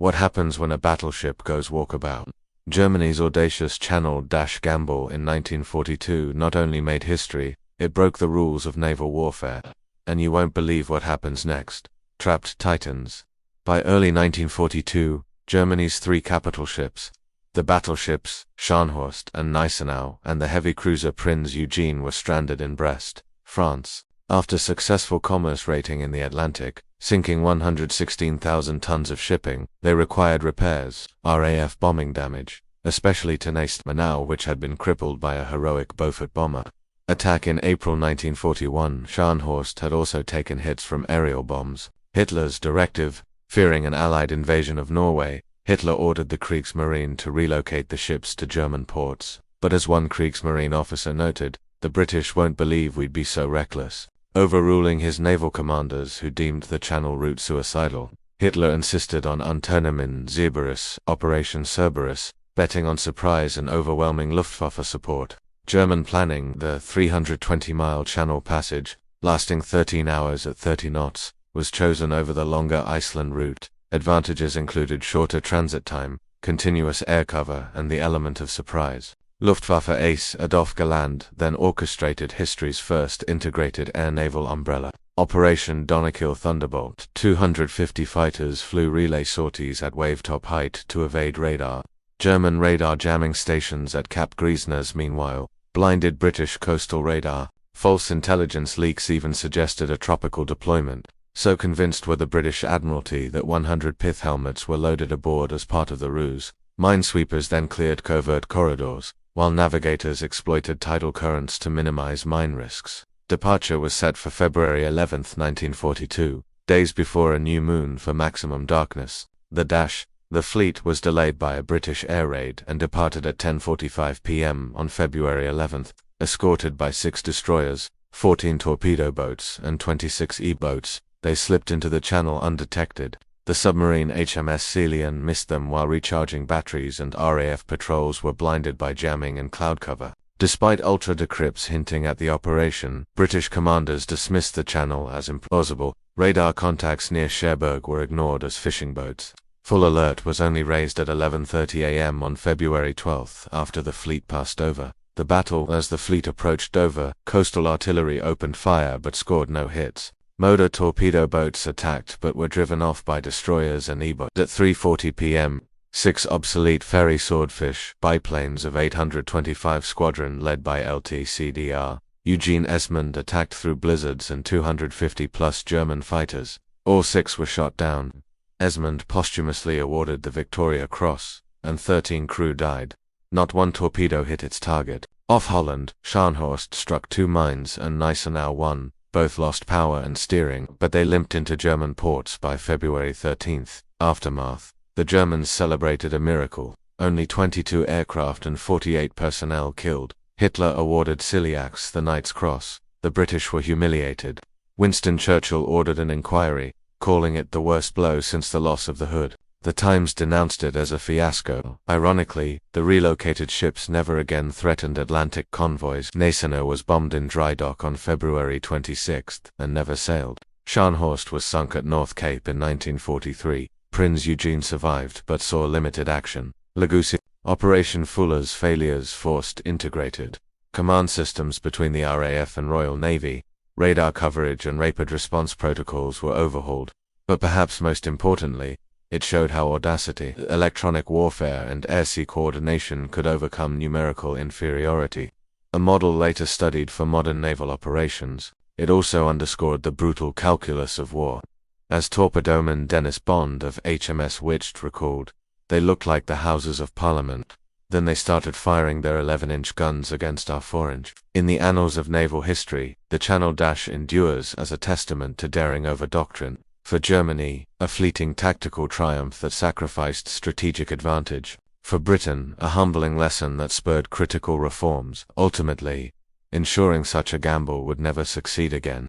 What happens when a battleship goes walkabout? Germany's audacious Channel Dash gamble in 1942 not only made history, it broke the rules of naval warfare. And you won't believe what happens next. Trapped Titans. By early 1942, Germany's three capital ships, the battleships Scharnhorst and Gneisenau and the heavy cruiser Prinz Eugen, were stranded in Brest, France. After successful commerce raiding in the Atlantic, sinking 116,000 tons of shipping, they required repairs, RAF bombing damage, especially to Gneisenau, which had been crippled by a heroic Beaufort bomber. Attack in April 1941, Scharnhorst had also taken hits from aerial bombs. Hitler's directive. Fearing an Allied invasion of Norway, Hitler ordered the Kriegsmarine to relocate the ships to German ports. But as one Kriegsmarine officer noted, the British won't believe we'd be so reckless. Overruling his naval commanders, who deemed the Channel route suicidal, Hitler insisted on Unternehmen Cerberus, Operation Cerberus, betting on surprise and overwhelming Luftwaffe support. German planning, the 320-mile Channel passage, lasting 13 hours at 30 knots, was chosen over the longer Iceland route. Advantages included shorter transit time, continuous air cover, and the element of surprise. Luftwaffe ace Adolf Galland then orchestrated history's first integrated air-naval umbrella. Operation Donegal Thunderbolt. 250 fighters flew relay sorties at wave-top height to evade radar. German radar jamming stations at Cap Grisnes, meanwhile, blinded British coastal radar. False intelligence leaks even suggested a tropical deployment. So convinced were the British Admiralty that 100 pith helmets were loaded aboard as part of the ruse. Minesweepers then cleared covert corridors, while navigators exploited tidal currents to minimize mine risks. Departure was set for February 11, 1942, days before a new moon for maximum darkness. The fleet was delayed by a British air raid and departed at 10:45 p.m. on February 11th, escorted by 6 destroyers, 14 torpedo boats, and 26 E-boats. They slipped into the Channel undetected. The submarine HMS Celian missed them while recharging batteries, and RAF patrols were blinded by jamming and cloud cover. Despite ultra-decrypts hinting at the operation, British commanders dismissed the Channel as implausible. Radar contacts near Cherbourg were ignored as fishing boats. Full alert was only raised at 11:30 a.m. on February 12th, after the fleet passed over. The battle. As the fleet approached Dover, coastal artillery opened fire but scored no hits. Motor torpedo boats attacked but were driven off by destroyers and E-boats. At 3:40 p.m., 6 obsolete ferry Swordfish biplanes of 825 Squadron led by LTCDR Eugene Esmond attacked through blizzards and 250-plus German fighters. All 6 were shot down. Esmond posthumously awarded the Victoria Cross, and 13 crew died. Not one torpedo hit its target. Off Holland, Scharnhorst struck 2 mines and Gneisenau 1. Both lost power and steering, but they limped into German ports by February 13th. Aftermath. The Germans celebrated a miracle. Only 22 aircraft and 48 personnel killed. Hitler awarded Ciliax the Knight's Cross. The British were humiliated. Winston Churchill ordered an inquiry, calling it the worst blow since the loss of the Hood. The Times denounced it as a fiasco. Ironically, the relocated ships never again threatened Atlantic convoys. Gneisenau was bombed in dry dock on February 26th and never sailed. Scharnhorst was sunk at North Cape in 1943. Prinz Eugen survived but saw limited action. Legusi. Operation Fuller's failures forced integrated command systems between the RAF and Royal Navy. Radar coverage and rapid response protocols were overhauled. But perhaps most importantly, it showed how audacity, electronic warfare, and air-sea coordination could overcome numerical inferiority. A model later studied for modern naval operations, it also underscored the brutal calculus of war. As torpedoman Dennis Bond of HMS Witched recalled, they looked like the Houses of Parliament. Then they started firing their 11-inch guns against our 4-inch. In the annals of naval history, the Channel Dash endures as a testament to daring over doctrine. For Germany, a fleeting tactical triumph that sacrificed strategic advantage. For Britain, a humbling lesson that spurred critical reforms, ultimately ensuring such a gamble would never succeed again.